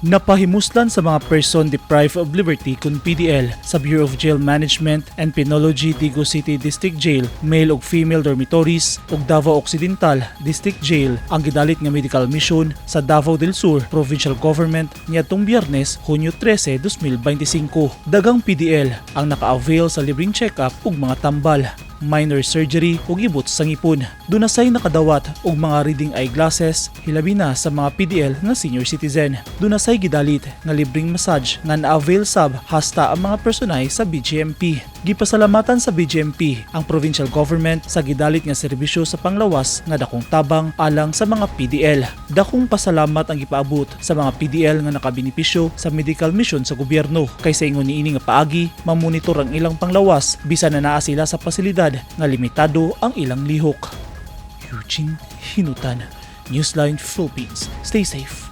Napahimuslan sa mga Person Deprived of Liberty kun PDL sa Bureau of Jail Management and Penology Digos City District Jail, male ug female dormitories ug Davao Occidental District Jail ang gidalit nga medical mission sa Davao del Sur Provincial Government niadtong Biyernes, Hunyo 13, 2025. Dagang PDL ang naka-avail sa libreng check-up ug mga tambal, minor surgery ug ibot sa ngipon. Dunasay nakadawat og mga reading eyeglasses hilabi na sa mga PDL nga senior citizen. Dunasay gidalit nga libreng massage nga na-avail sab hasta ang mga personay sa BGMP. Gipasalamatan sa BGMP ang provincial government sa gidalit nga serbisyo sa panglawas nga dakong tabang alang sa mga PDL. Dakong pasalamat ang gipaabot sa mga PDL nga nakabenepisyo sa medical mission sa gobyerno kay sa ingon niini nga paagi mamonitor ang ilang panglawas bisan na naa sila sa pasilidad nga limitado ang ilang lihok. Eugene Hinutan, Newsline Philippines. Stay safe.